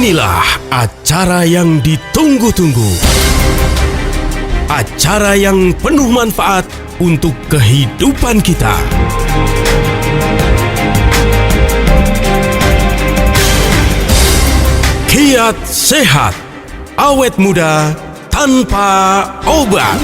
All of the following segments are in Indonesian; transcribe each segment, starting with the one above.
Inilah acara yang ditunggu-tunggu. Acara yang penuh manfaat untuk kehidupan kita. Kiat Sehat, awet muda tanpa obat.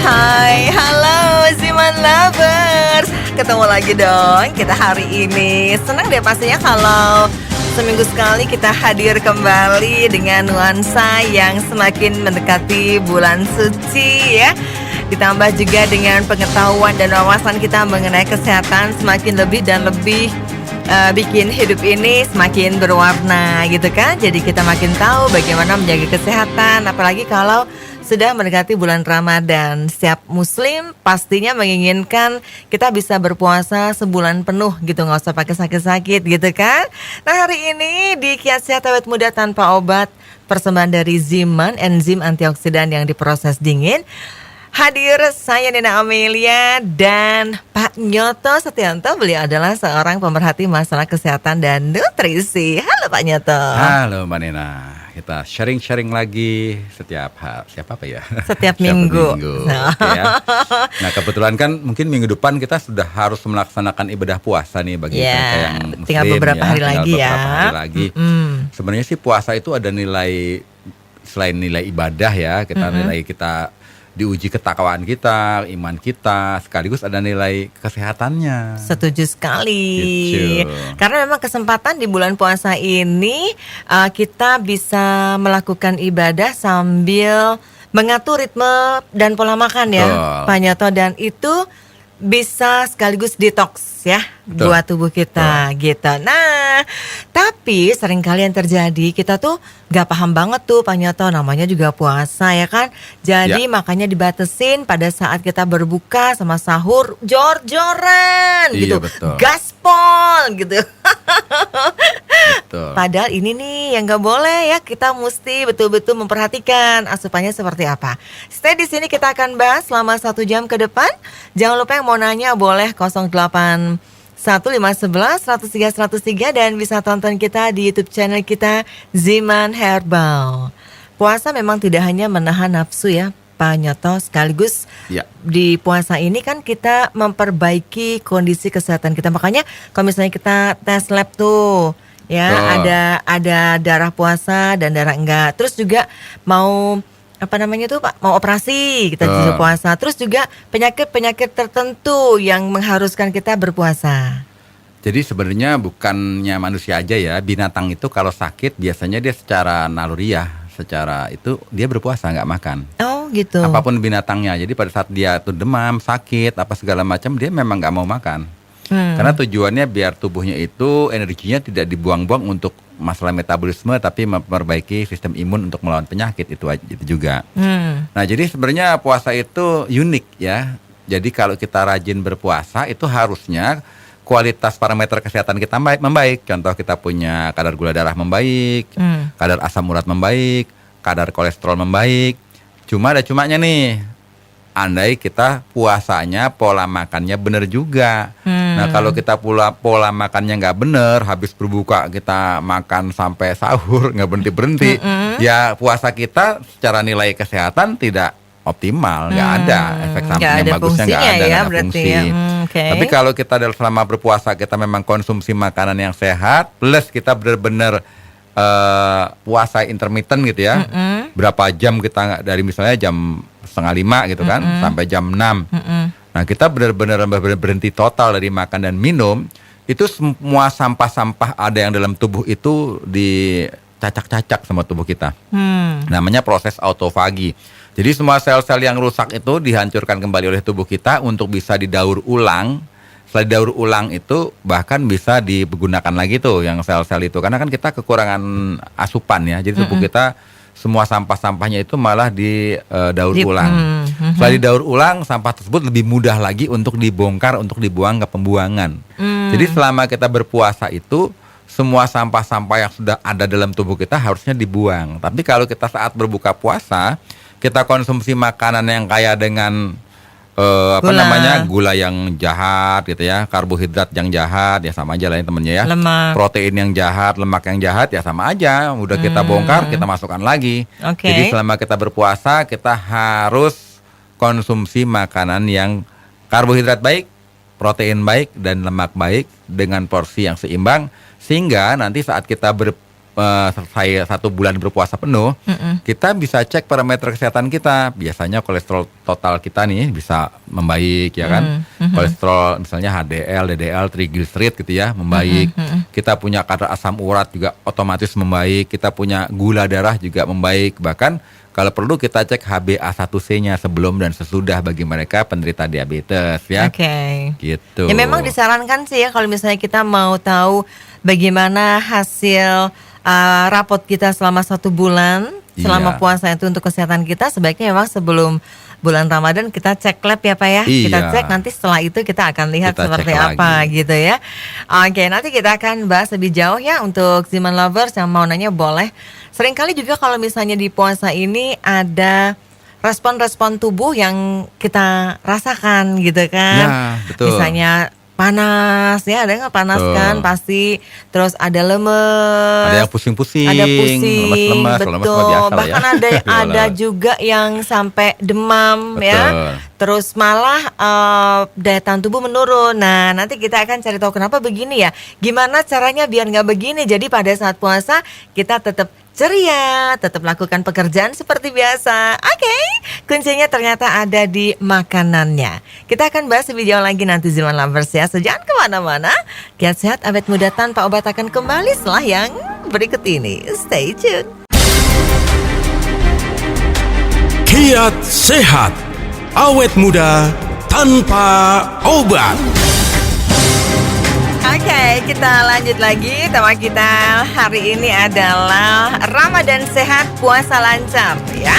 Hai, halo Ziman Lovers. Ketemu lagi dong kita hari ini. Senang deh pastinya kalau seminggu sekali kita hadir kembali dengan nuansa yang semakin mendekati bulan suci ya. Ditambah juga dengan pengetahuan dan wawasan kita mengenai kesehatan semakin lebih dan lebih bikin hidup ini semakin berwarna gitu kan. Jadi kita makin tahu bagaimana menjaga kesehatan, apalagi kalau sudah mendekati bulan Ramadan. Setiap muslim pastinya menginginkan kita bisa berpuasa sebulan penuh gitu, nggak usah pakai sakit-sakit gitu kan. Nah, hari ini di Kiat Sehat Awet Muda Tanpa Obat, persembahan dari Ziman, enzim antioksidan yang diproses dingin. Hadir saya Nina Amelia dan Pak Nyoto Setianto. Beliau adalah seorang pemerhati masalah kesehatan dan nutrisi. Halo Pak Nyoto. Halo Mbak Nina. Kita sharing-sharing lagi setiap minggu. Oke ya. Nah, kebetulan kan mungkin minggu depan kita sudah harus melaksanakan ibadah puasa nih bagi mereka yang muslim, tinggal beberapa hari lagi ya. Sebenarnya sih puasa itu ada nilai, selain nilai ibadah ya, nilai kita diuji ketakwaan kita, iman kita, sekaligus ada nilai kesehatannya. Setuju sekali. Gitu. Karena memang kesempatan di bulan puasa ini kita bisa melakukan ibadah sambil mengatur ritme dan pola makan ya, Pak Nyoto, dan itu bisa sekaligus detox ya buat tubuh kita gitu. Nah, tapi seringkali yang terjadi kita tuh gak paham banget tuh Pak Nyoto, namanya juga puasa ya kan. Jadi makanya dibatesin pada saat kita berbuka sama sahur jor-joran gitu. Betul. Gaspol gitu. Betul. Padahal ini nih yang gak boleh ya, kita mesti betul-betul memperhatikan asupannya seperti apa. Stay di sini, kita akan bahas selama 1 jam ke depan. Jangan lupa yang mau nanya boleh 081511103103 dan bisa tonton kita di YouTube channel kita Ziman Herbal. Puasa memang tidak hanya menahan nafsu ya Pak Nyoto, sekaligus di puasa ini kan kita memperbaiki kondisi kesehatan kita. Makanya kalau misalnya kita tes lab tuh ya, ada darah puasa dan darah enggak. Terus juga mau mau operasi kita juga puasa. Terus juga penyakit-penyakit tertentu yang mengharuskan kita berpuasa. Jadi sebenarnya bukannya manusia aja ya, binatang itu kalau sakit biasanya dia secara naluriah, secara itu dia berpuasa, nggak makan. Oh gitu. Apapun binatangnya. Jadi pada saat dia tuh demam, sakit, apa segala macam, dia memang nggak mau makan. Karena tujuannya biar tubuhnya itu energinya tidak dibuang-buang untuk masalah metabolisme, tapi memperbaiki sistem imun untuk melawan penyakit itu juga. Nah, jadi sebenarnya puasa itu unik ya. Jadi kalau kita rajin berpuasa itu harusnya kualitas parameter kesehatan kita membaik. Contoh, kita punya kadar gula darah membaik, kadar asam urat membaik, kadar kolesterol membaik. Cuma ada cumanya nih, andai kita puasanya pola makannya benar juga. Nah, kalau kita pola makannya nggak benar, habis berbuka kita makan sampai sahur nggak berhenti ya puasa kita secara nilai kesehatan tidak optimal, nggak ada efek samping yang bagusnya, nggak ada fungsi. Tapi kalau kita selama berpuasa kita memang konsumsi makanan yang sehat, plus kita benar-benar puasa intermittent gitu ya, berapa jam kita, dari misalnya jam 4:30 gitu kan sampai jam 6. Nah, kita benar-benar berhenti total dari makan dan minum. Itu semua sampah-sampah ada yang dalam tubuh itu dicacak-cacak sama tubuh kita. Namanya proses autofagi. Jadi semua sel-sel yang rusak itu dihancurkan kembali oleh tubuh kita untuk bisa didaur ulang. Setelah didaur ulang itu bahkan bisa digunakan lagi tuh yang sel-sel itu. Karena kan kita kekurangan asupan ya. Jadi tubuh kita semua sampah-sampahnya itu malah didaur ulang. Setelah didaur ulang, sampah tersebut lebih mudah lagi untuk dibongkar, untuk dibuang ke pembuangan. Jadi selama kita berpuasa itu, semua sampah-sampah yang sudah ada dalam tubuh kita harusnya dibuang. Tapi kalau kita saat berbuka puasa, kita konsumsi makanan yang kaya dengan gula yang jahat gitu ya, karbohidrat yang jahat ya sama aja lah temennya ya. Lemak. Protein yang jahat, lemak yang jahat ya sama aja. Udah kita bongkar, kita masukkan lagi. Oke. Jadi selama kita berpuasa kita harus konsumsi makanan yang karbohidrat baik, protein baik dan lemak baik dengan porsi yang seimbang sehingga nanti saat kita selesai 1 bulan berpuasa penuh, kita bisa cek parameter kesehatan kita. Biasanya kolesterol total kita nih bisa membaik ya kan. Kolesterol misalnya HDL, DDL, trigliserid gitu ya, membaik. Kita punya kadar asam urat juga otomatis membaik. Kita punya gula darah juga membaik. Bahkan kalau perlu kita cek HbA1c-nya sebelum dan sesudah bagi mereka penderita diabetes ya. Oke. Gitu. Ya memang disarankan sih ya kalau misalnya kita mau tahu bagaimana hasil rapot kita selama 1 bulan selama Iya. puasa itu untuk kesehatan kita, sebaiknya memang sebelum bulan Ramadan kita cek lab ya Pak ya. Iya. Kita cek, nanti setelah itu kita akan lihat Kita seperti cek apa lagi. gitu ya. Oke, nanti kita akan bahas lebih jauh ya. Untuk Ziman Lovers yang mau nanya boleh. Seringkali juga kalau misalnya di puasa ini ada respon-respon tubuh yang kita rasakan gitu kan. Ya, betul. Misalnya panas ya, ada nggak panas Betul. kan pasti, terus ada lemes, Ada yang pusing-pusing, ada pusing, lemas-lemas. Kalau lemas mah betul. biasa lah ya. Bahkan ada juga yang sampai demam Betul. ya, terus malah daya tahan tubuh menurun. Nah nanti kita akan cari tahu kenapa begini ya, gimana caranya biar nggak begini. Jadi pada saat puasa kita tetap ceria, tetap lakukan pekerjaan seperti biasa. Oke, kuncinya ternyata ada di makanannya. Kita akan bahas lebih jauh lagi nanti Ziman Lovers ya. So jangan kemana-mana. Kiat Sehat Awet Muda Tanpa Obat akan kembali setelah yang berikut ini. Stay tune. Kiat Sehat, awet muda tanpa obat. Oke, kita lanjut lagi. Tema kita hari ini adalah Ramadan Sehat, Puasa Lancar ya.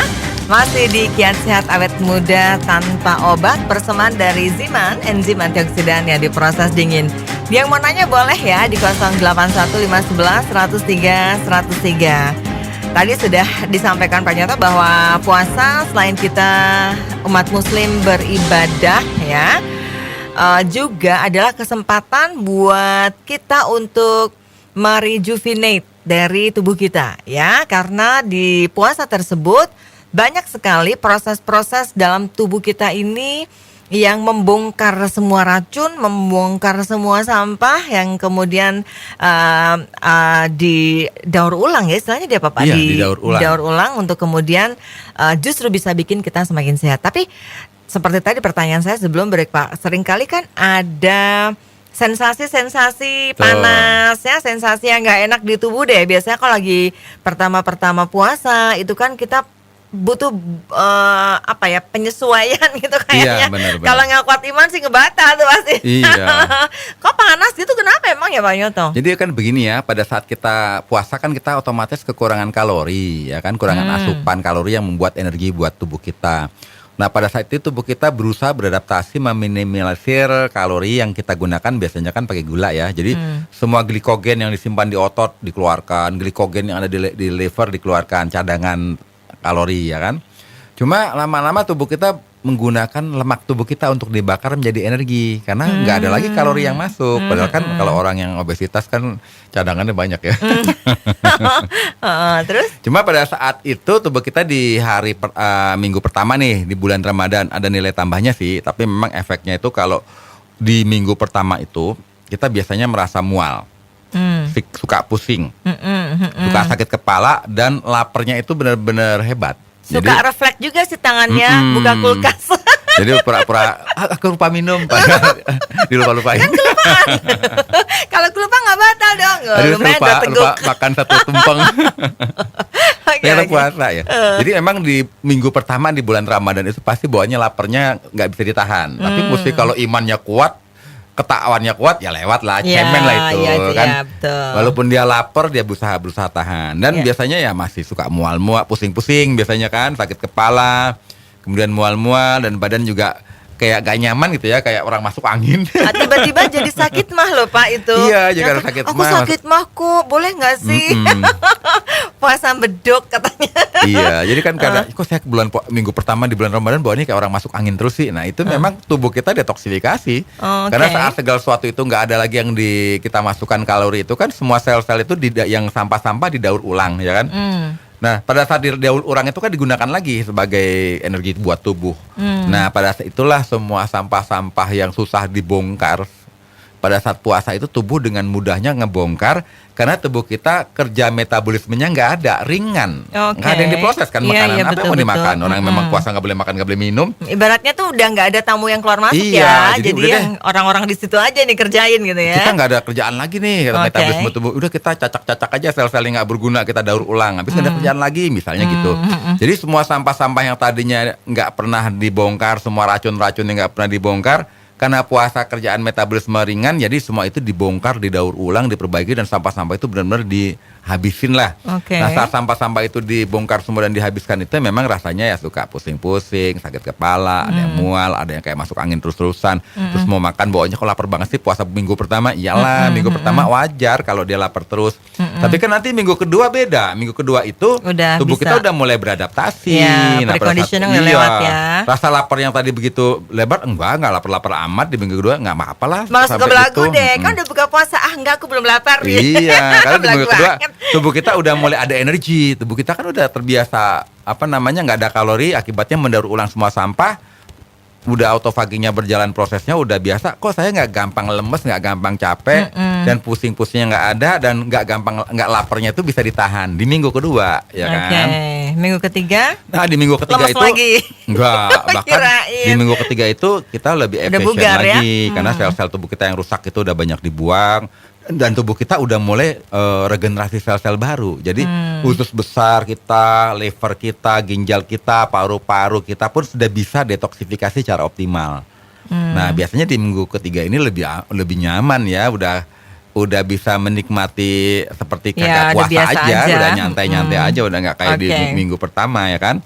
Masih di Kiat Sehat Awet Muda Tanpa Obat, persembahan dari Ziman, enzim antioksidan yang diproses dingin. Yang mau nanya boleh ya di 081511 103 103. Tadi sudah disampaikan Pak Nyoto bahwa puasa selain kita umat muslim beribadah ya, juga adalah kesempatan buat kita untuk merejuvenate dari tubuh kita ya, karena di puasa tersebut banyak sekali proses-proses dalam tubuh kita ini yang membongkar semua racun, membongkar semua sampah yang kemudian didaur ulang ya, istilahnya dia apa Pak? Iya, didaur ulang. Didaur ulang untuk kemudian justru bisa bikin kita semakin sehat. Tapi seperti tadi pertanyaan saya sebelum break Pak, seringkali kan ada sensasi-sensasi panas ya, sensasi yang nggak enak di tubuh deh. Biasanya kalau lagi pertama-pertama puasa itu kan kita butuh penyesuaian gitu kayaknya. Iya, benar-benar. Kalau nggak kuat iman sih ngebatal tuh pasti. Iya. Kok panas gitu, kenapa emang ya Pak Nyoto? Jadi kan begini ya, pada saat kita puasa kan kita otomatis kekurangan kalori ya kan, kurangan asupan kalori yang membuat energi buat tubuh kita. Nah pada saat itu tubuh kita berusaha beradaptasi meminimalisir kalori yang kita gunakan biasanya kan pakai gula ya. Jadi semua glikogen yang disimpan di otot dikeluarkan, glikogen yang ada di liver dikeluarkan, cadangan kalori ya kan. Cuma lama-lama tubuh kita menggunakan lemak tubuh kita untuk dibakar menjadi energi karena nggak ada lagi kalori yang masuk. Padahal kan kalau orang yang obesitas kan cadangannya banyak ya. Terus? Cuma pada saat itu tubuh kita di hari minggu pertama nih di bulan Ramadan ada nilai tambahnya sih. Tapi memang efeknya itu kalau di minggu pertama itu kita biasanya merasa mual, suka pusing, suka sakit kepala dan laparnya itu benar-benar hebat. Suka refleks juga sih tangannya, buka kulkas. Jadi pura-pura aku lupa minum, padahal dilupa-lupain. Kan kelupaan. Kalau kelupaan nggak batal dong. Aduh, Lumayan lupa, udah teguk. lupa makan 1 tumpeng. Oke, Ternyata oke. puasa ya. Jadi emang di minggu pertama di bulan Ramadan itu pasti bawaannya laparnya nggak bisa ditahan. Tapi mesti kalau imannya kuat, ketakwaannya kuat ya lewat lah, Ya, cemen lah itu ya, kan. ya, betul. Walaupun dia lapar dia berusaha tahan. Dan Ya. biasanya ya masih suka mual-mual, pusing-pusing biasanya kan, sakit kepala, kemudian mual-mual dan badan juga kayak gak nyaman gitu ya, kayak orang masuk angin. Tiba-tiba jadi sakit mah loh Pak itu. Iya, jadi karena sakit Aku mah. sakit mah kok, boleh nggak sih? Puasa beduk katanya. Iya, jadi kan kadang kok saya minggu pertama di bulan Ramadan ini kayak orang masuk angin terus sih. Nah itu memang tubuh kita detoksifikasi. Karena saat segala sesuatu itu nggak ada lagi yang kita masukkan kalori itu kan semua sel-sel itu yang sampah-sampah didaur ulang ya kan. Nah, pada saat didaur ulang itu kan digunakan lagi sebagai energi buat tubuh. Nah, pada saat itulah semua sampah-sampah yang susah dibongkar. Pada saat puasa itu tubuh dengan mudahnya ngebongkar karena tubuh kita kerja metabolismenya nggak ada, ringan. Nggak ada yang diproses kan makanan. Apa yang mau dimakan? Orang yang memang puasa nggak boleh makan, nggak boleh minum. Ibaratnya tuh udah nggak ada tamu yang keluar masuk ya. Jadi yang orang-orang di situ aja nih kerjain gitu ya. Kita nggak ada kerjaan lagi nih, metabolisme tubuh. Udah kita cacak-cacak aja sel-sel yang nggak berguna, kita daur ulang. Habis nggak ada kerjaan lagi, misalnya gitu. Jadi semua sampah-sampah yang tadinya nggak pernah dibongkar, semua racun-racun yang nggak pernah dibongkar, karena puasa kerjaan metabolisme ringan, jadi semua itu dibongkar, didaur ulang, diperbaiki, dan sampah-sampah itu benar-benar dihabisin lah. Nah saat sampah-sampah itu dibongkar semua dan dihabiskan itu memang rasanya ya suka pusing-pusing, sakit kepala, ada yang mual, ada yang kayak masuk angin terus-terusan, terus mau makan bawaannya kok lapar banget sih puasa minggu pertama. Iyalah minggu pertama wajar kalau dia lapar terus. Tapi kan nanti minggu kedua beda. Minggu kedua itu tubuh kita udah mulai beradaptasi. Nah, preconditioning udah lewat ya. Rasa lapar yang tadi begitu lebar, enggak lapar-lapar amat. Di minggu kedua nggak apa-apa lah. Malah suka belagu deh, kan udah buka puasa, enggak aku belum lapar. Iya, karena di minggu kedua tubuh kita udah mulai ada energi. Tubuh kita kan udah terbiasa nggak ada kalori, akibatnya mendaur ulang semua sampah. Udah autofaginya berjalan prosesnya udah biasa. Kok saya nggak gampang lemes, nggak gampang capek, dan pusing-pusingnya nggak ada, dan nggak laparnya itu bisa ditahan di minggu kedua, ya kan? Minggu ketiga? Nah di minggu ketiga itu lagi. Enggak, bahkan di minggu ketiga itu kita lebih efisien lagi, karena sel-sel tubuh kita yang rusak itu udah banyak dibuang. Dan tubuh kita udah mulai regenerasi sel-sel baru. Jadi usus besar kita, liver kita, ginjal kita, paru-paru kita pun sudah bisa detoksifikasi secara optimal. Nah biasanya di minggu ketiga ini lebih nyaman ya, udah bisa menikmati seperti kagak puasa aja, udah nyantai-nyantai aja, udah nggak kayak di minggu pertama ya kan.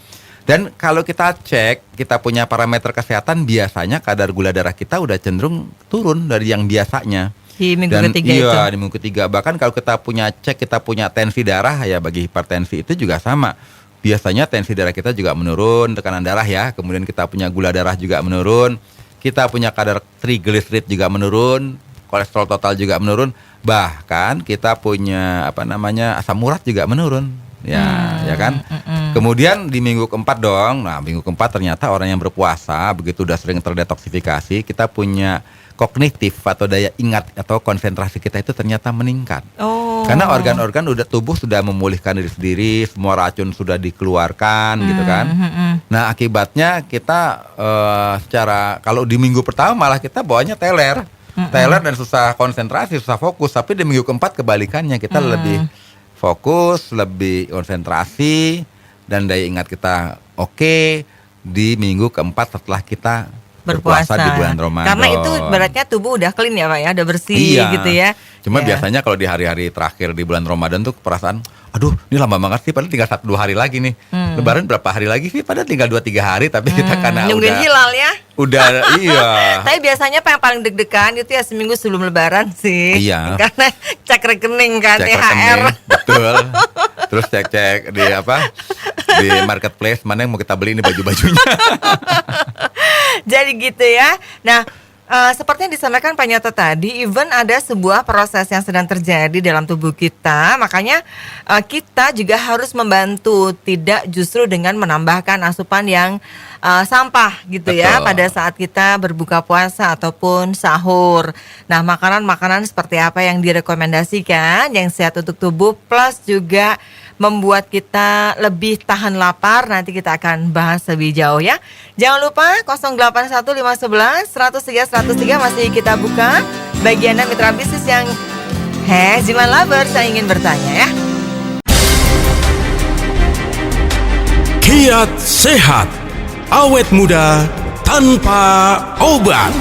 Dan kalau kita cek, kita punya parameter kesehatan, biasanya kadar gula darah kita udah cenderung turun dari yang biasanya. Di minggu ketiga itu? Iya, di minggu ketiga. Bahkan kalau kita punya tensi darah ya, bagi hipertensi itu juga sama. Biasanya tensi darah kita juga menurun, tekanan darah ya. Kemudian kita punya gula darah juga menurun. Kita punya kadar triglycerid juga menurun. Kolesterol total juga menurun. Bahkan kita punya asam urat juga menurun. Ya kan? Kemudian di minggu keempat dong. Nah, minggu keempat ternyata orang yang berpuasa begitu udah sering terdetoksifikasi, kita punya kognitif atau daya ingat atau konsentrasi kita itu ternyata meningkat. Karena organ-organ tubuh sudah memulihkan diri sendiri, semua racun sudah dikeluarkan gitu kan. Nah, akibatnya kita kalau di minggu pertama malah kita bawanya teler dan susah konsentrasi, susah fokus. Tapi di minggu keempat kebalikannya, kita lebih fokus, lebih konsentrasi, dan daya ingat kita oke di minggu keempat setelah kita berpuasa di bulan Ramadan. Karena itu beratnya tubuh udah clean ya Pak ya, udah bersih gitu ya. Cuma biasanya kalau di hari-hari terakhir di bulan Ramadan tuh perasaan, aduh ini lama banget sih, padahal tinggal 1-2 hari lagi nih. Lebaran berapa hari lagi sih? Padahal tinggal 2-3 hari, tapi kita karena nungguin hilal ya. Iya. Tapi biasanya yang paling deg-degan itu ya seminggu sebelum Lebaran sih. Iya. Karena cek rekening kan, cek THR. Rekening, betul. Terus cek di marketplace mana yang mau kita beli ini baju-bajunya. Jadi gitu ya. Nah, seperti yang disampaikan Pak Nyoto tadi, even ada sebuah proses yang sedang terjadi dalam tubuh kita, makanya kita juga harus membantu, tidak justru dengan menambahkan asupan yang sampah gitu. Betul. Ya, pada saat kita berbuka puasa ataupun sahur. Nah, makanan-makanan seperti apa yang direkomendasikan yang sehat untuk tubuh plus juga membuat kita lebih tahan lapar, nanti kita akan bahas lebih jauh ya. Jangan lupa 081511 103 103 masih kita buka. Bagi Anda mitra bisnis yang Ziman Lover, saya ingin bertanya ya. Kiat sehat, awet muda tanpa obat.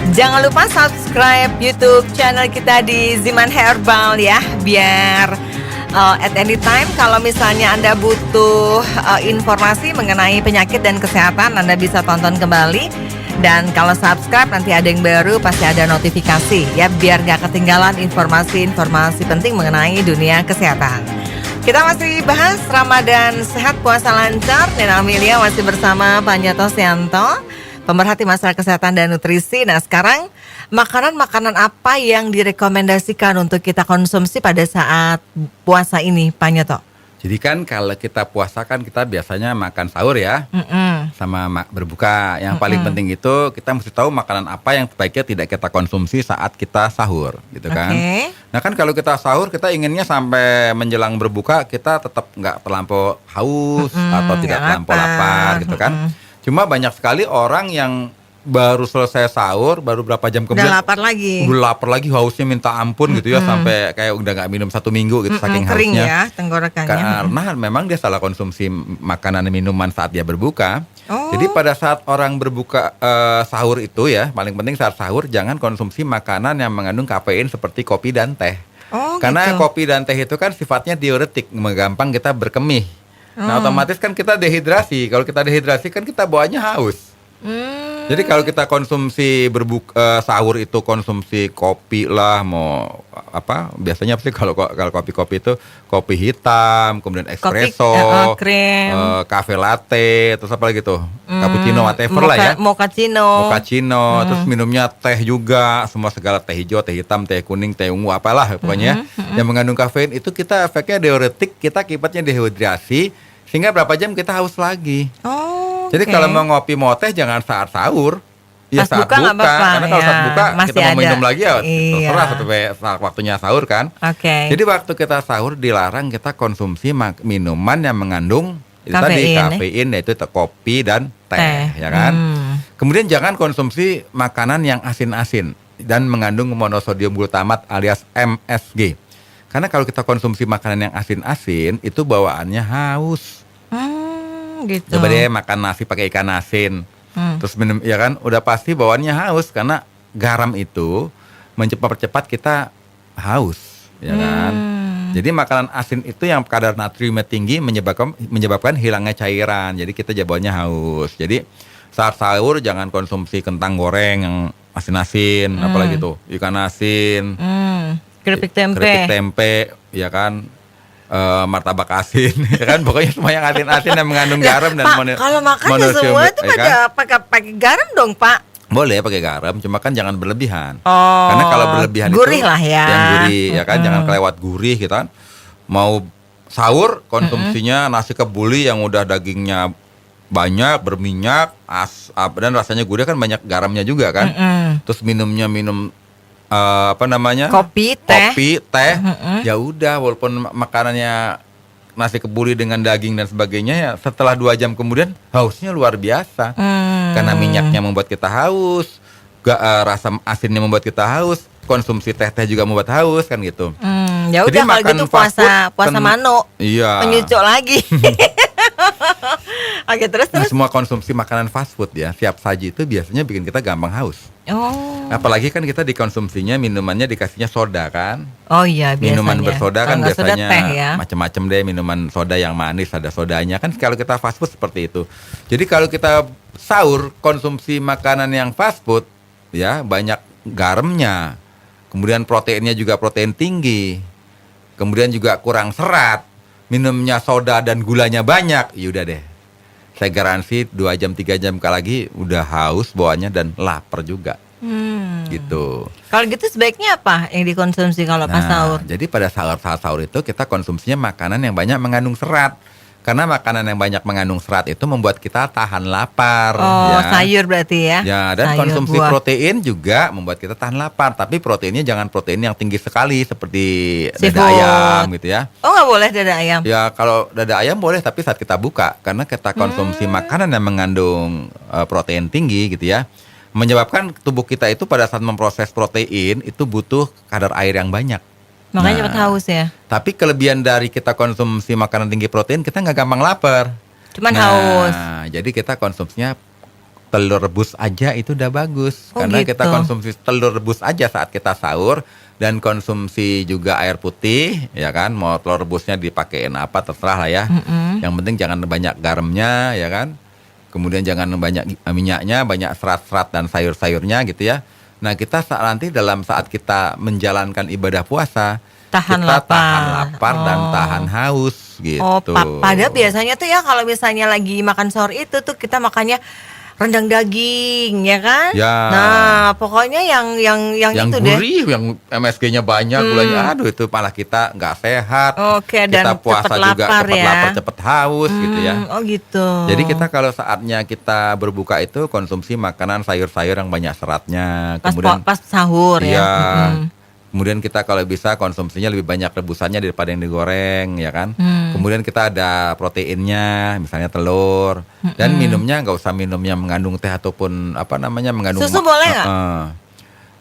Jangan lupa subscribe YouTube channel kita di Ziman Herbal ya, biar at any time. Kalau misalnya Anda butuh informasi mengenai penyakit dan kesehatan, Anda bisa tonton kembali. Dan kalau subscribe nanti ada yang baru, pasti ada notifikasi ya, biar gak ketinggalan informasi-informasi penting mengenai dunia kesehatan. Kita masih bahas Ramadan sehat, puasa lancar. Nina Amelia masih bersama Pak Nyoto Sianto, pemerhati masalah kesehatan dan nutrisi. Nah sekarang, makanan-makanan apa yang direkomendasikan untuk kita konsumsi pada saat puasa ini, Pak Nyoto? Jadi kan kalau kita puasa kan kita biasanya makan sahur ya, sama berbuka. Yang paling penting itu kita mesti tahu makanan apa yang sebaiknya tidak kita konsumsi saat kita sahur, gitu kan. Nah kan kalau kita sahur kita inginnya sampai menjelang berbuka kita tetap nggak terlampau haus atau tidak terlampau lapar, gitu kan. Cuma banyak sekali orang yang baru selesai sahur, baru berapa jam kemudian udah lapar lagi, hausnya minta ampun gitu ya, sampai kayak udah nggak minum 1 minggu gitu, saking kering hausnya ya tenggorokannya. Karena memang dia salah konsumsi makanan dan minuman saat dia berbuka. Jadi pada saat orang berbuka sahur itu ya, paling penting saat sahur jangan konsumsi makanan yang mengandung kafein seperti kopi dan teh. Karena gitu. kopi dan teh itu kan sifatnya diuretik, menggampang kita berkemih. Nah otomatis kan kita dehidrasi. Kalau kita dehidrasi kan kita bawaannya haus. Jadi kalau kita konsumsi sahur itu konsumsi kopi lah, mau apa biasanya sih kalau kopi itu kopi hitam, kemudian espresso, krim, cafe latte, terus apa lagi tuh, cappuccino, whatever lah ya, mochaccino, terus minumnya teh juga, semua segala teh hijau, teh hitam, teh kuning, teh ungu, apalah pokoknya yang mengandung kafein itu kita efeknya diuretik, kita akibatnya dehidrasi sehingga berapa jam kita haus lagi. Jadi kalau mau ngopi mau teh jangan saat sahur. Ya pas saat buka, buka. Karena kalau saat buka masih kita mau ada. minum lagi ya terserah Iya. sampai saat waktunya sahur kan. Jadi waktu kita sahur dilarang kita konsumsi minuman yang mengandung itu tadi kafein, yaitu kopi dan teh. Ya kan. Kemudian jangan konsumsi makanan yang asin-asin dan mengandung monosodium glutamat alias MSG. Karena kalau kita konsumsi makanan yang asin-asin itu bawaannya haus. Gitu. Coba deh makan nasi pakai ikan asin, terus minum, ya kan, udah pasti bawaannya haus karena garam itu mempercepat kita haus, ya kan. Jadi makanan asin itu yang kadar natriumnya tinggi menyebabkan hilangnya cairan, jadi kita bawaannya haus. Jadi saat sahur jangan konsumsi kentang goreng yang asin-asin, apalagi tuh ikan asin, keripik tempe, ya kan. Martabak asin, ya kan, pokoknya semua yang asin-asin yang mengandung garam dan Pak, kalau makan semua itu pakai garam dong, Pak. Boleh pakai garam, cuma kan jangan berlebihan. Karena kalau berlebihan gurih itu lah ya. Yang gurih, ya kan, jangan kelewat gurih gitu kan. Mau sahur konsumsinya nasi kebuli yang udah dagingnya banyak, berminyak, dan rasanya gurih kan, banyak garamnya juga kan. Terus minumnya kopi, teh, ya udah, walaupun makanannya nasi kebuli dengan daging dan sebagainya, ya setelah 2 jam kemudian hausnya luar biasa. Karena minyaknya membuat kita haus, rasa asinnya membuat kita haus, konsumsi teh juga membuat haus kan gitu. Ya udah kalau gitu puasa mano. Iya. Menyucuk lagi. Oke, terus. Semua konsumsi makanan fast food ya, siap saji itu biasanya bikin kita gampang haus. Apalagi kan kita dikonsumsinya minumannya dikasihnya soda kan. Oh iya, biasanya. Minuman bersoda kan biasanya ya, macam-macam deh, minuman soda yang manis, ada sodanya kan. Kalau kita fast food seperti itu. Jadi kalau kita sahur konsumsi makanan yang fast food ya, banyak garamnya. Kemudian proteinnya juga protein tinggi. Kemudian juga kurang serat. Minumnya soda dan gulanya banyak, yaudah deh. Saya garansi 2 jam 3 jam lagi udah haus bawaannya dan lapar juga. Gitu. Kalau gitu sebaiknya apa yang dikonsumsi kalau pas sahur? Jadi pada saat sahur itu kita konsumsinya makanan yang banyak mengandung serat. Karena makanan yang banyak mengandung serat itu membuat kita tahan lapar. Sayur berarti ya. Ya, dan sayur, konsumsi buah. Protein juga membuat kita tahan lapar. Tapi proteinnya jangan protein yang tinggi sekali seperti dada ayam gitu ya. Nggak boleh dada ayam? Ya, kalau dada ayam boleh, tapi saat kita buka. Karena kita konsumsi makanan yang mengandung protein tinggi gitu ya, menyebabkan tubuh kita itu pada saat memproses protein itu butuh kadar air yang banyak. Makanya cepat haus ya. Tapi kelebihan dari kita konsumsi makanan tinggi protein, kita nggak gampang lapar. Cuman haus. Jadi kita konsumsinya telur rebus aja itu udah bagus. Oh, Karena gitu. kita konsumsi telur rebus aja saat kita sahur, dan konsumsi juga air putih, ya kan. Mau telur rebusnya dipakein apa terserah lah ya. Yang penting jangan banyak garamnya, ya kan. Kemudian jangan banyak minyaknya, banyak serat-serat dan sayur-sayurnya gitu ya. Nah, kita nanti dalam saat kita menjalankan ibadah puasa, Tahan kita lapar. tahan lapar dan Oh. tahan haus gitu. Oh, padahal biasanya tuh ya kalau misalnya lagi makan sahur itu tuh kita makannya rendang daging, ya kan? Ya. Nah, pokoknya yang yang itu deh. gurih, yang MSG-nya banyak, gulanya, aduh itu malah kita nggak sehat. Oke, dan kita puasa cepet juga lapar cepet ya. lapar, cepet haus gitu ya. Oh gitu. Jadi kita kalau saatnya kita berbuka itu konsumsi makanan sayur-sayur yang banyak seratnya. pas sahur ya. iya. Kemudian kita kalau bisa konsumsinya lebih banyak rebusannya daripada yang digoreng, ya kan. Kemudian kita ada proteinnya, misalnya telur. Dan minumnya nggak usah minum yang mengandung teh ataupun apa namanya mengandung Susu boleh nggak?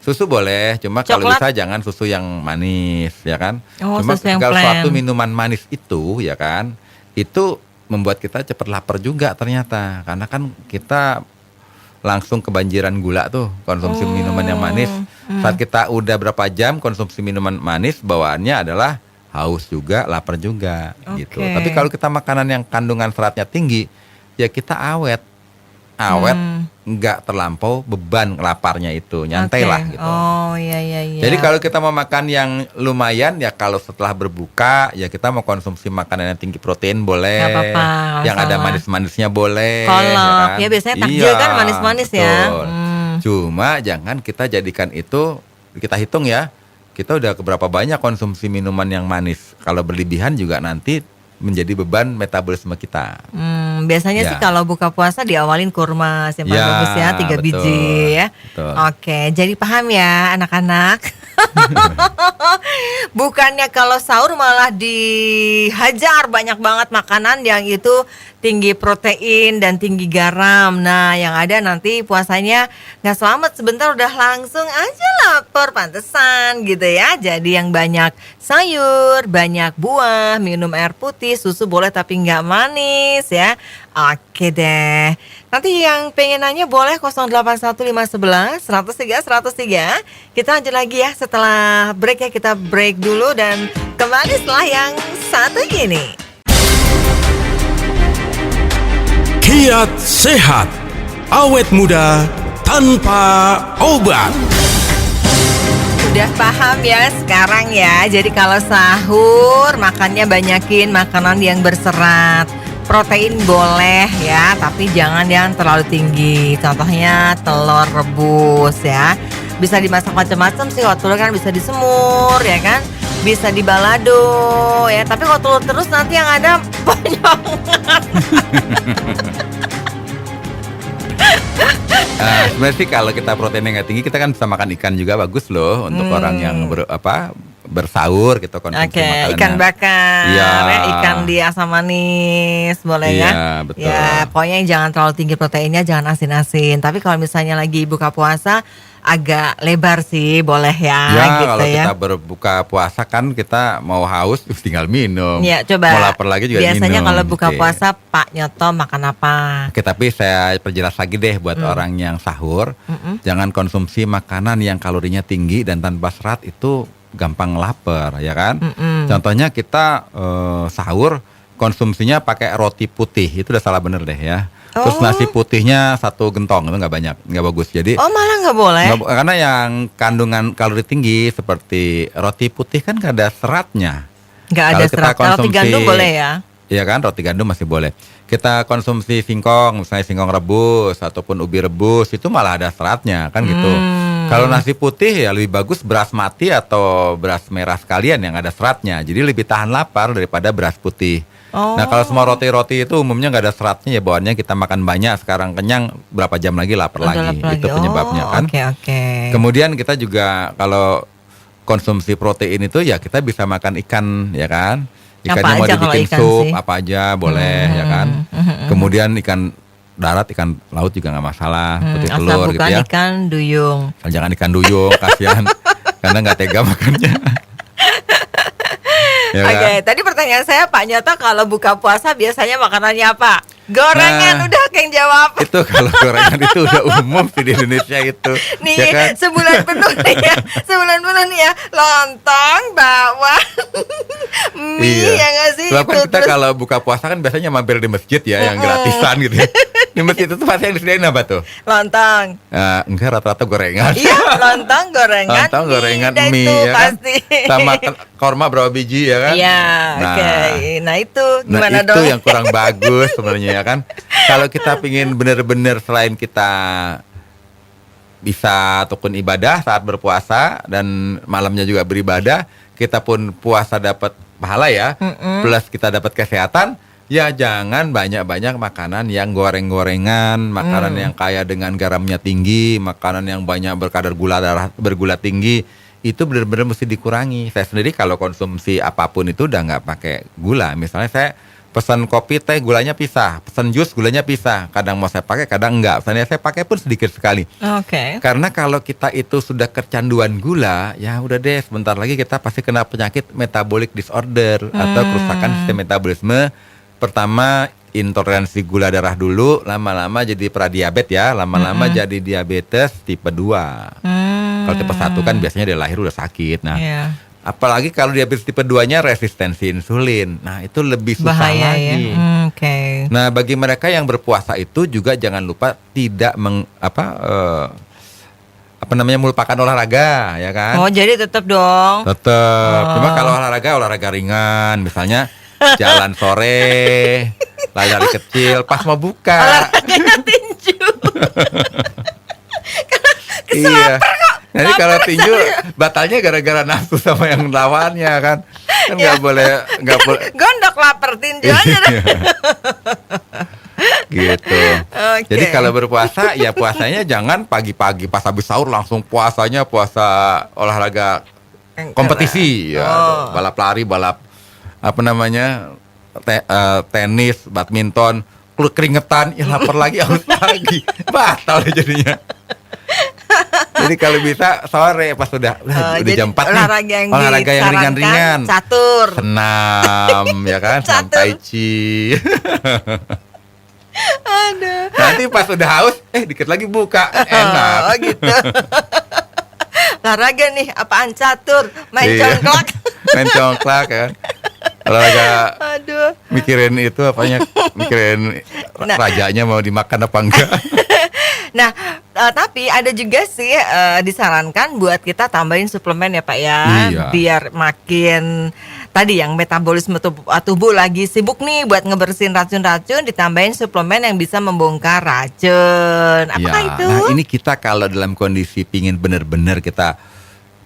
Susu boleh, cuma kalau Coklat? bisa jangan susu yang manis, ya kan. Oh, Cuma susu yang kalau plain. suatu minuman manis itu, ya kan, itu membuat kita cepat lapar juga ternyata. Karena kan kita langsung kebanjiran gula tuh konsumsi minuman yang manis. Saat kita udah berapa jam konsumsi minuman manis, bawaannya adalah haus juga, lapar juga gitu. Oke. Tapi kalau kita makanan yang kandungan seratnya tinggi, ya kita awet, nggak terlampau beban laparnya itu, nyantai Oke. lah gitu. Oh iya. Jadi kalau kita mau makan yang lumayan, ya kalau setelah berbuka ya kita mau konsumsi makanan yang tinggi protein boleh, Nggak apa-apa, nggak yang ada masalah. manis-manisnya boleh. Kolak, ya biasanya takjil kan manis-manis ya. betul. Cuma jangan kita jadikan itu, kita hitung ya, kita udah keberapa banyak konsumsi minuman yang manis. Kalau berlebihan juga nanti menjadi beban metabolisme kita. Biasanya Ya. sih kalau buka puasa diawalin kurma, yang paling Ya, bagus ya 3 betul, biji ya. betul. Oke, jadi paham ya anak-anak. Bukannya kalau sahur malah dihajar banyak banget makanan yang itu tinggi protein dan tinggi garam. Nah, yang ada nanti puasanya nggak selamat, sebentar udah langsung aja lapar, pantesan gitu ya. Jadi yang banyak sayur, banyak buah, minum air putih, susu boleh tapi nggak manis ya. Oke deh. Nanti yang pengen nanya boleh 081511 103 103. Kita lanjut lagi ya setelah break ya. Kita break dulu dan kembali setelah yang satu ini. Kiat sehat, awet muda tanpa obat. Udah paham ya sekarang ya. Jadi kalau sahur makannya banyakin makanan yang berserat. Protein boleh ya, tapi jangan yang terlalu tinggi. Contohnya telur rebus ya. Bisa dimasak macam-macam sih. Kalau telur kan bisa disemur ya kan. Bisa dibalado ya. Tapi kalau telur terus nanti yang ada banyak. Sebenarnya sih kalau kita proteinnya nggak tinggi, kita kan bisa makan ikan juga bagus loh untuk orang yang bersahur gitu, konsumsi Oke, makanan ikan yang- bakar, Iya. ya, ikan di asam manis, boleh Iya, ya? betul. Ya, pokoknya jangan terlalu tinggi proteinnya, jangan asin-asin. Tapi kalau misalnya lagi buka puasa, agak lebar sih, boleh ya, Ya, gitu kalau ya. kita berbuka puasa kan kita mau haus tinggal minum. Ya, coba. Mau lapar lagi juga Biasanya minum. kalau buka Oke. puasa, Pak Nyoto makan apa? Oke, tapi saya perjelas lagi deh buat orang yang sahur, jangan konsumsi makanan yang kalorinya tinggi dan tanpa serat, itu gampang lapar, ya kan? Contohnya kita sahur konsumsinya pakai roti putih, itu udah salah bener deh ya. Terus Oh. nasi putihnya 1 gentong, itu nggak banyak, nggak bagus. Jadi Oh, malah nggak boleh? karena yang kandungan kalori tinggi seperti roti putih kan nggak ada seratnya. Nggak ada Kalau kita serat. Kalau roti konsumsi- gandum boleh ya? Iya kan, roti gandum masih boleh. Kita konsumsi singkong, misalnya singkong rebus ataupun ubi rebus, itu malah ada seratnya kan gitu. Kalau nasi putih ya lebih bagus beras mati atau beras merah sekalian yang ada seratnya. Jadi lebih tahan lapar daripada beras putih. Oh. Nah, kalau semua roti-roti itu umumnya nggak ada seratnya, ya bawaannya kita makan banyak, sekarang kenyang, berapa jam lagi lapar Udah lagi. lapar Itu lagi. penyebabnya Oh, kan. Oke. Kemudian kita juga kalau konsumsi protein itu ya kita bisa makan ikan, ya kan. Ikannya Apa mau aja kalau dibikin ikan sup sih? apa aja boleh, ya kan. Kemudian ikan darat, ikan laut juga nggak masalah, seperti Asal telur bukan gitu ya. ikan duyung. Jangan ikan duyung, kasihan karena nggak tega makannya. Ya Oke, kan? tadi pertanyaan saya Pak Nyoto kalau buka puasa biasanya makanannya apa? Gorengan udah Kang jawab. Itu kalau gorengan itu udah umum sih di Indonesia itu. Nih Ya kan? sebulan penuh nih ya, sebulan penuh nih ya, lontong, bakwan, mie ya nggak sih? Sebab kan Itu kita terus kalau buka puasa kan biasanya mampir di masjid ya, yang gratisan gitu ya. Di masjid itu pasti yang disediain apa tuh? lontong. Enggak, rata-rata gorengan. Iya, lontong, gorengan, Lontong, gorengan, dah mie itu ya kan? pasti. Sama korma berapa biji ya kan? Iya, Nah, oke. Nah itu Nah gimana itu dong? yang kurang bagus sebenarnya ya kan. Kalau kita pingin benar-benar selain kita bisa tekun ibadah saat berpuasa dan malamnya juga beribadah, kita pun puasa dapat pahala ya, plus kita dapat kesehatan. Ya jangan banyak-banyak makanan yang goreng-gorengan, makanan yang kaya dengan garamnya tinggi, makanan yang banyak berkadar bergula tinggi, itu benar-benar mesti dikurangi. Saya sendiri kalau konsumsi apapun itu udah nggak pakai gula. Misalnya saya pesan kopi teh gulanya pisah, pesan jus gulanya pisah. Kadang mau saya pakai, kadang enggak. Misalnya saya pakai pun sedikit sekali. Oke. Karena kalau kita itu sudah kecanduan gula, ya udah deh sebentar lagi kita pasti kena penyakit metabolic disorder atau kerusakan sistem metabolisme. Pertama intoleransi gula darah dulu, lama-lama jadi pradiabetes ya, lama-lama jadi diabetes tipe 2. Kalau tipe 1 kan biasanya dari lahir udah sakit. Nah, Iya. apalagi kalau diabetes tipe 2-nya resistensi insulin. Nah, itu lebih susah Bahaya ya. lagi. Oke. Nah, bagi mereka yang berpuasa itu juga jangan lupa tidak melupakan olahraga, ya kan? Oh jadi tetap dong. Tetap. Cuma kalau olahraga ringan, misalnya jalan sore, lari kecil, pas mau buka. Olahraganya tinju. Iya. Jadi kalau tinju batalnya gara-gara nafsu sama yang lawannya kan. Kan nggak boleh. Gondok lapar tinju aja deh. Gitu. Oke. Jadi kalau berpuasa ya puasanya jangan pagi-pagi pas habis sahur langsung puasa olahraga kompetisi ya, Oh. balap lari, balap tenis, badminton, keringetan, ya lapar lagi haus lagi. Batal deh jadinya. Jadi kalau bisa sore pas udah Jadi jam 4 nih. olahraga yang disarankan ringan-ringan. catur. Senam ya kan, senam Catur. tai chi. Aduh. Nanti pas udah haus, dikit lagi buka, enak. Oh gitu. Olahraga nih, apaan catur? Main Iya. congklak. Main congklak kan. Olahraga Aduh. mikirin mikirin Nah. rajanya mau dimakan apa enggak. Nah, tapi ada juga sih disarankan buat kita tambahin suplemen ya Pak ya, Iya. biar makin tadi yang metabolisme tubuh lagi sibuk nih buat ngebersihin racun-racun, ditambahin suplemen yang bisa membongkar racun. Apakah Ya, itu? nah ini kita kalau dalam kondisi pingin benar-benar kita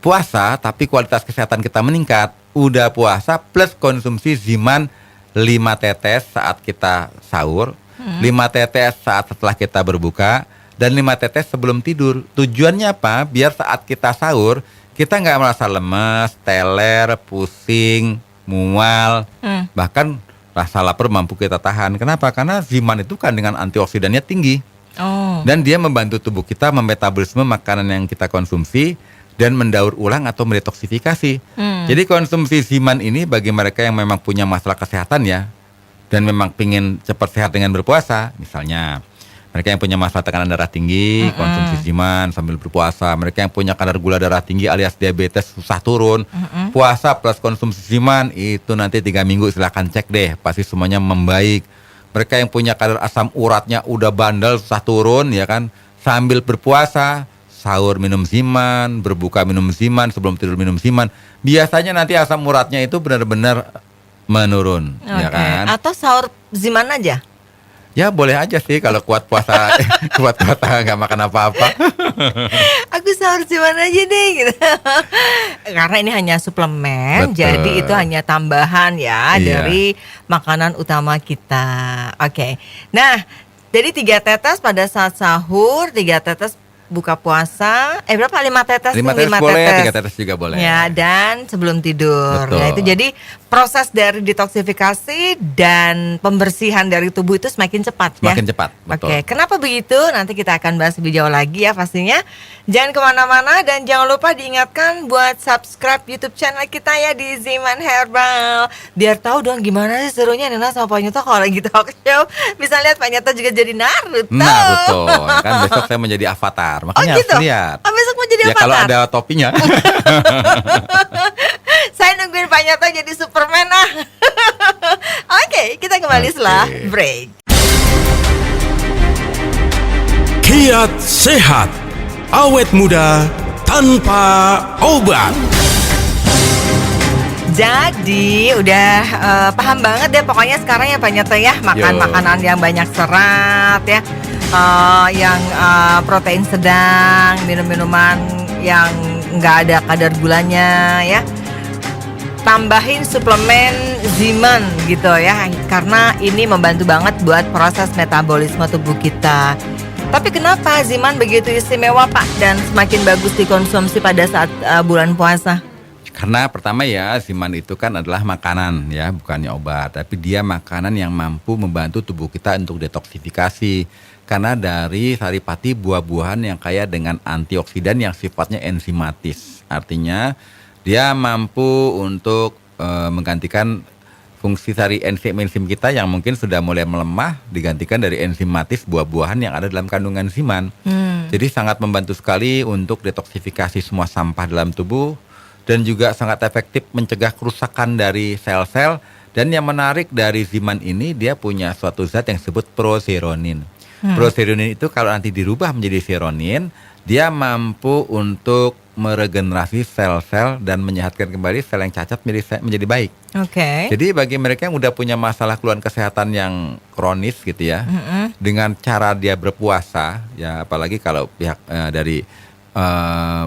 puasa tapi kualitas kesehatan kita meningkat, udah puasa plus konsumsi ziman 5 tetes saat kita sahur, 5 tetes saat setelah kita berbuka, dan 5 tetes sebelum tidur. Tujuannya apa? Biar saat kita sahur kita nggak merasa lemes, teler, pusing, mual, bahkan rasa lapar mampu kita tahan. Kenapa? Karena ziman itu kandungan antioksidannya tinggi. Oh. Dan dia membantu tubuh kita memetabolisme makanan yang kita konsumsi dan mendaur ulang atau mendetoksifikasi. Jadi konsumsi ziman ini bagi mereka yang memang punya masalah kesehatan ya, dan memang pingin cepat sehat dengan berpuasa, misalnya mereka yang punya masalah tekanan darah tinggi, konsumsi ziman sambil berpuasa. Mereka yang punya kadar gula darah tinggi alias diabetes susah turun, puasa plus konsumsi ziman itu nanti 3 minggu silahkan cek deh, pasti semuanya membaik. Mereka yang punya kadar asam uratnya udah bandel susah turun ya kan, sambil berpuasa sahur minum ziman, berbuka minum ziman, sebelum tidur minum ziman, biasanya nanti asam uratnya itu benar-benar menurun, ya Oke. kan? Atau sahur ziman aja? Ya boleh aja sih kalau kuat puasa, kuat puasa nggak makan apa-apa. Aku sahur ziman aja deh gitu. Karena ini hanya suplemen, Betul. jadi itu hanya tambahan ya Iya. dari makanan utama kita. Oke. Nah, jadi 3 tetes pada saat sahur, 3 tetes buka puasa. Berapa? 5 tetes? 5 tetes boleh, 3 tetes juga boleh. Ya, dan sebelum tidur. Betul. Ya, itu jadi proses dari detoksifikasi dan pembersihan dari tubuh itu semakin cepat ya. Semakin cepat, betul. Oke, kenapa begitu? Nanti kita akan bahas lebih jauh lagi ya pastinya. Jangan kemana-mana dan jangan lupa diingatkan buat subscribe YouTube channel kita ya di Ziman Herbal. Biar tahu dong gimana sih serunya Nena sama Pak Nyoto kalau lagi talk show. Bisa lihat Pak Nyoto juga jadi Naruto. Kan besok saya menjadi avatar, makanya gitu? harus lihat. Besok mau jadi Ya avatar? kalau ada topinya. Saya nungguin Pak Nyoto jadi Superman ah. Oke, kita kembali setelah break. Kiat sehat, awet muda tanpa obat. Jadi udah paham banget deh pokoknya sekarang ya Pak Nyoto ya. Makan Yo. makanan yang banyak serat ya, yang protein sedang, minum-minuman yang nggak ada kadar gulanya ya. Tambahin suplemen Ziman gitu ya, karena ini membantu banget buat proses metabolisme tubuh kita. Tapi kenapa Ziman begitu istimewa Pak dan semakin bagus dikonsumsi pada saat bulan puasa? Karena pertama ya, Ziman itu kan adalah makanan ya, bukannya obat. Tapi dia makanan yang mampu membantu tubuh kita untuk detoksifikasi. Karena dari saripati buah-buahan yang kaya dengan antioksidan yang sifatnya enzimatis. Artinya dia mampu untuk menggantikan fungsi dari enzim kita yang mungkin sudah mulai melemah, digantikan dari enzimatis buah-buahan yang ada dalam kandungan Ziman. Jadi sangat membantu sekali untuk detoksifikasi semua sampah dalam tubuh dan juga sangat efektif mencegah kerusakan dari sel-sel. Dan yang menarik dari Ziman ini, dia punya suatu zat yang disebut proseronin. Proseronin itu kalau nanti dirubah menjadi seronin, dia mampu untuk meregenerasi sel-sel dan menyehatkan kembali sel yang cacat menjadi baik. Oke. Jadi bagi mereka yang udah punya masalah keluhan kesehatan yang kronis gitu ya, dengan cara dia berpuasa, ya apalagi kalau pihak dari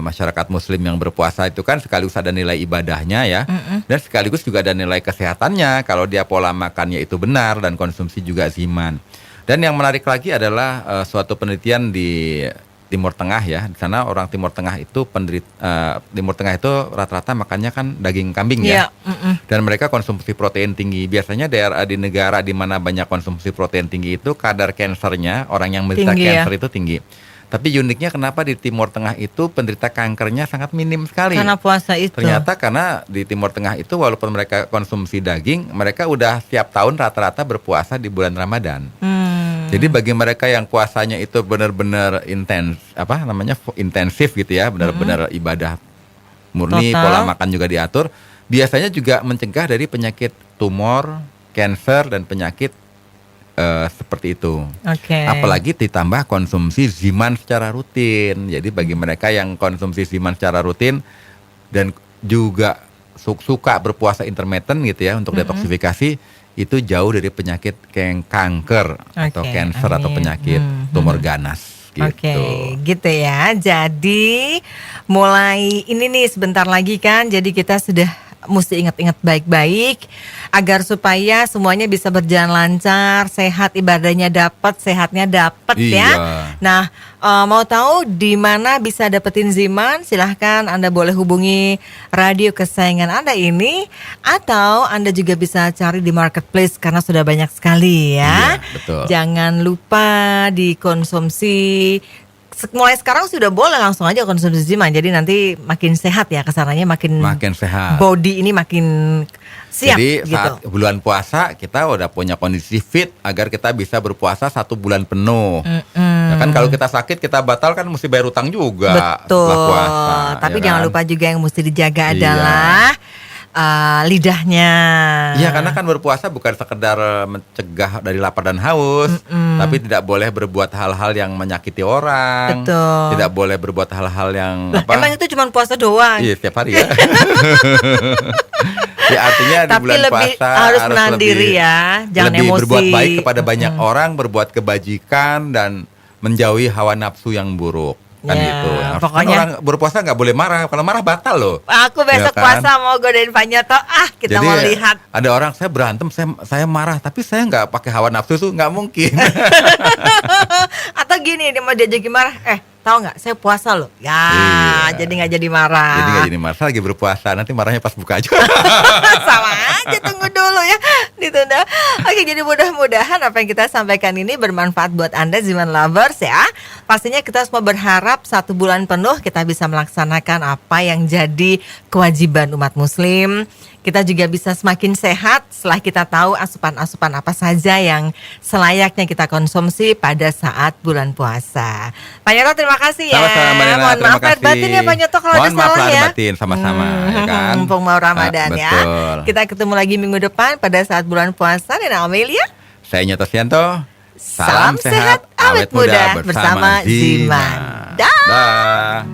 masyarakat muslim yang berpuasa itu kan sekaligus ada nilai ibadahnya ya, dan sekaligus juga ada nilai kesehatannya kalau dia pola makannya itu benar dan konsumsi juga Ziman. Dan yang menarik lagi adalah suatu penelitian di Timur Tengah ya. Di sana orang Timur Tengah itu Timur Tengah itu rata-rata makannya kan daging kambing ya. Dan mereka konsumsi protein tinggi. Biasanya daerah di negara di mana banyak konsumsi protein tinggi itu kadar kansernya orang yang menderita kanker itu tinggi. Tapi uniknya kenapa di Timur Tengah itu penderita kankernya sangat minim sekali. Karena puasa itu. Ternyata karena di Timur Tengah itu walaupun mereka konsumsi daging, mereka udah tiap tahun rata-rata berpuasa di bulan Ramadan. Jadi bagi mereka yang puasanya itu benar-benar intensif gitu ya, benar-benar ibadah murni, total. pola makan juga diatur, biasanya juga mencegah dari penyakit tumor, kanker dan penyakit seperti itu. Apalagi ditambah konsumsi Ziman secara rutin. Jadi bagi mereka yang konsumsi Ziman secara rutin dan juga suka berpuasa intermittent gitu ya untuk detoksifikasi, itu jauh dari penyakit kanker atau kanker atau penyakit tumor ganas gitu. Gitu ya. Jadi mulai ini nih sebentar lagi kan, jadi kita sudah mesti ingat-ingat baik-baik agar supaya semuanya bisa berjalan lancar, sehat, ibadahnya dapat, sehatnya dapat ya. Nah, mau tahu di mana bisa dapetin Ziman? Silahkan Anda boleh hubungi radio kesayangan Anda ini, atau Anda juga bisa cari di marketplace karena sudah banyak sekali ya. Iya, betul. Jangan lupa dikonsumsi. Mulai sekarang sudah boleh langsung aja konsumsi Ziman. Jadi nanti makin sehat ya kesananya, makin sehat. Body ini makin siap. Jadi saat gitu. bulan puasa kita udah punya kondisi fit agar kita bisa berpuasa 1 bulan penuh. Ya kan kalau kita sakit kita batal kan mesti bayar utang juga. Betul. Setelah puasa. Tapi ya jangan kan? lupa juga yang mesti dijaga adalah lidahnya. Iya, karena kan berpuasa bukan sekedar mencegah dari lapar dan haus, tapi tidak boleh berbuat hal-hal yang menyakiti orang. Betul. Tidak boleh berbuat hal-hal yang Emang itu cuma puasa doang. Iya, setiap hari ya. Ya artinya di Tapi bulan lebih puasa harus menahan diri ya, jangan lebih emosi. berbuat baik kepada banyak orang, berbuat kebajikan dan menjauhi hawa nafsu yang buruk. Kan Ya, gitu. pokoknya kan orang berpuasa nggak boleh marah. Kalau marah batal loh. Aku besok Ya kan? puasa mau godain Pak Nyoto. Kita Jadi mau lihat. ada orang saya berantem, saya marah, tapi saya nggak pakai hawa nafsu tuh nggak mungkin. Atau gini, dia mau diajakin marah. tahu nggak, saya puasa loh. Ya, Iya. jadi nggak jadi marah. Jadi nggak jadi marah, lagi berpuasa, nanti marahnya pas buka aja. Sama aja, tunggu dulu ya, ditunda. Oke, jadi mudah-mudahan apa yang kita sampaikan ini bermanfaat buat Anda Ziman Lovers ya. Pastinya kita semua berharap 1 bulan penuh kita bisa melaksanakan apa yang jadi kewajiban umat muslim. Kita juga bisa semakin sehat setelah kita tahu asupan-asupan apa saja yang selayaknya kita konsumsi pada saat bulan puasa. Pak Nyoto, terima kasih ya. Sama-sama, Mbak Nena, Mohon terima maaf lahir kasih. batin ya Pak Nyoto kalau ada Mohon maaf salah lahir ya. batin, sama-sama, ya kan? Mumpung mau Ramadan ya. Betul. Kita ketemu lagi minggu depan pada saat bulan puasa. Nena Amelia. Saya Nyoto Sianto. Salam sehat, awet muda bersama Ziman. Dah. Dah.